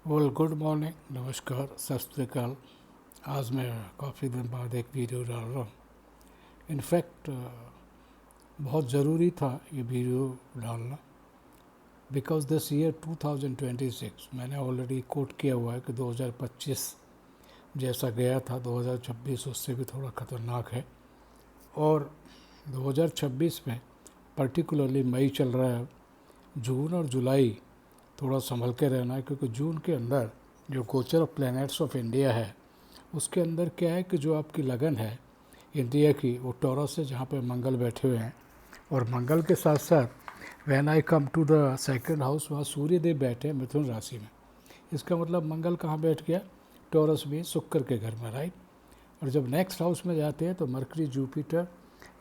Good morning, नमस्कार, सत श्री अकाल। आज मैं काफ़ी दिन बाद एक वीडियो डाल रहा हूँ। इनफैक्ट बहुत ज़रूरी था ये वीडियो डालना, बिकॉज दिस ईयर 2026 मैंने ऑलरेडी कोट किया हुआ है कि 2025 जैसा गया था 2026 उससे भी थोड़ा ख़तरनाक है। और 2026 में पर्टिकुलरली मई चल रहा है, जून और जुलाई थोड़ा संभल के रहना है, क्योंकि जून के अंदर जो गोचर ऑफ प्लैनेट्स ऑफ इंडिया है उसके अंदर क्या है कि जो आपकी लगन है इंडिया की वो टॉरस है, जहाँ पे मंगल बैठे हुए हैं। और मंगल के साथ साथ when I come to the second house, वहाँ सूर्य देव बैठे हैं मिथुन राशि में। इसका मतलब मंगल कहाँ बैठ गया? टॉरस में, शुक्र के घर में, राइट। और जब नेक्स्ट हाउस में जाते हैं तो मरकरी, जुपिटर,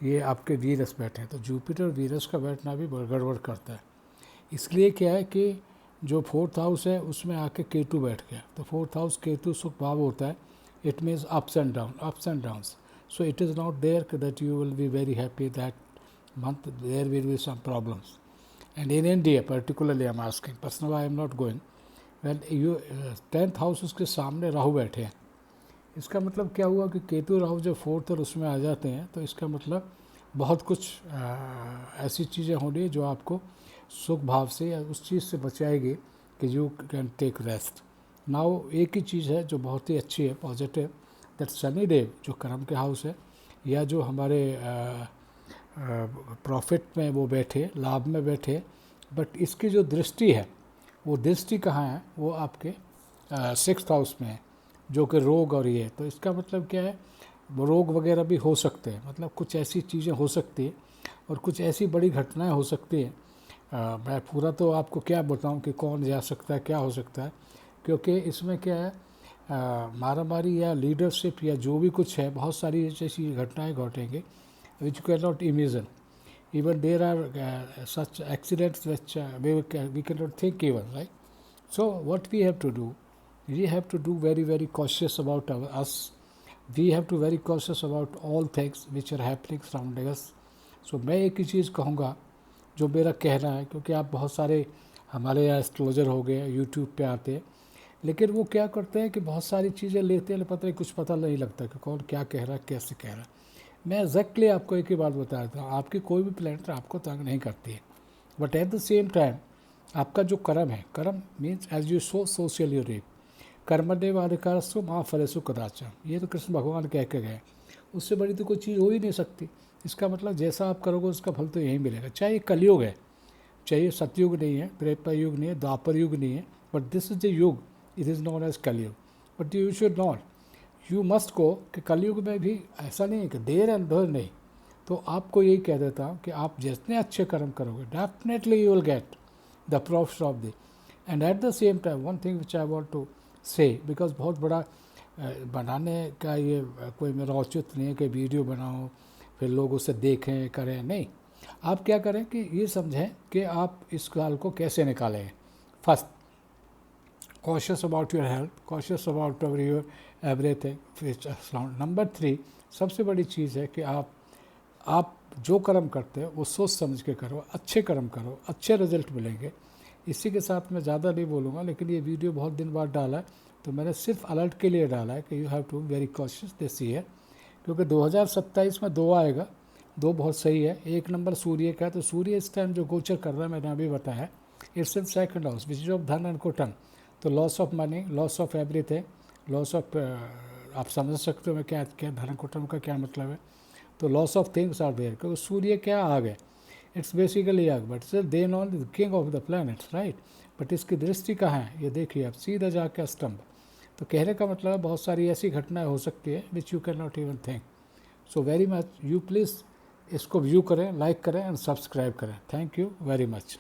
ये आपके वीरस बैठे हैं। तो जुपिटर वीरस का बैठना भी गड़बड़ करता है। इसलिए क्या है कि जो फोर्थ हाउस है उसमें आके केतु बैठ गया। तो फोर्थ हाउस केतु सुख भाव होता है। It means ups and downs. So it is not there that you will be very happy that month. There will be some problems, and in India particularly I'm asking, personally I am not going. When you 10th house उसके सामने राहु बैठे हैं, इसका मतलब क्या हुआ कि केतु राहु जब फोर्थ और उसमें आ जाते हैं तो इसका मतलब बहुत कुछ ऐसी चीज़ें होनी जो आपको सुख भाव से या उस चीज़ से बचाएगी कि you can take rest. Now एक ही चीज़ है जो बहुत ही अच्छी है, पॉजिटिव, दैट शनि देव जो कर्म के हाउस है या जो हमारे प्रॉफिट में वो बैठे, लाभ में बैठे, बट इसकी जो दृष्टि है वो दृष्टि कहाँ है? वो आपके 6th हाउस में है, जो कि रोग और ये। तो इसका मतलब क्या है? रोग वगैरह भी हो सकते हैं, मतलब कुछ ऐसी चीज़ें हो सकती है और कुछ ऐसी बड़ी घटनाएं हो सकती हैं। मैं पूरा तो आपको क्या बताऊं कि कौन जा सकता है, क्या हो सकता है, क्योंकि इसमें क्या है, मारामारी या लीडरशिप या जो भी कुछ है, बहुत सारी ऐसी घटनाएं घटेंगे which you cannot imagine. Even there are such accidents which we cannot think even, right? So what we have to do, we have to do very cautious about us. We have to very cautious about all things which are happening surrounding us. So मैं एक ही चीज़ कहूँगा जो मेरा कहना है, क्योंकि आप बहुत सारे हमारे यहाँ एस्ट्रोलॉजर हो गए यूट्यूब पे आते हैं, लेकिन वो क्या करते हैं कि बहुत सारी चीज़ें लेते हैं, पता नहीं, कुछ पता नहीं लगता कि कौन क्या कह रहा है, कैसे कह रहा है। मैं एग्जैक्टली आपको एक ही बात बता रहा था, आपकी कोई भी प्लैनेट आपको तंग नहीं करती है, but at the same time आपका जो कर्म है, कर्म means as you sow shall you reap, कर्मण्येव अधिकारस्व मा फलेषु कदाचन, ये तो कृष्ण भगवान कह के गए। उससे बड़ी तो कोई चीज़ हो ही नहीं सकती। इसका मतलब जैसा आप करोगे उसका फल तो यही मिलेगा। चाहे कलयुग है, चाहे सतयुग नहीं है, त्रेता युग नहीं है, द्वापर युग नहीं है, बट दिस इज द युग, इट इज़ नॉन एज कलयुग। But you should not, you must go कि कलयुग में भी ऐसा नहीं है कि देर एंड धर नहीं। तो आपको यही कह देता हूँ कि आप जितने अच्छे कर्म करोगे definitely you will get the profit of the. And at the same time one thing which I want to say, because बहुत बड़ा बनाने का ये कोई मेरा औचित्य नहीं है कि वीडियो बनाओ फिर लोग उसे देखें करें, नहीं। आप क्या करें कि ये समझें कि आप इस साल को कैसे निकालें। First, cautious about your health, cautious about your everything which is around. Number 3, सबसे बड़ी चीज़ है कि आप जो कर्म करते हो वो सोच समझ के करो, अच्छे कर्म करो, अच्छे रिजल्ट मिलेंगे। इसी के साथ मैं ज़्यादा नहीं बोलूँगा, लेकिन ये वीडियो बहुत दिन बाद डाला है तो मैंने सिर्फ अलर्ट के लिए डाला है कि you have to very cautious this year, क्योंकि 2027 में 2 आएगा। 2 बहुत सही है। 1 नंबर सूर्य का है, तो सूर्य इस टाइम जो गोचर कर रहा है मैंने अभी बताया, it's in second house which is of धन एंड कुटन। तो lots of money, loss of everything, loss of, आप समझ सकते हो मैं क्या क्या धन कुटुंब का क्या मतलब है। तो lots of things are there, क्योंकि सूर्य क्या आग है, इट्स बेसिकली आग, but still they not the king of the planets, right. But इसकी दृष्टि कहाँ है ये देखिए आप, सीधा जाके स्तंभ। तो कहने का मतलब है बहुत सारी ऐसी घटनाएं हो सकती है which you can not even think. So very much, you please इसको व्यू करें, लाइक करें एंड सब्सक्राइब करें। Thank you very much.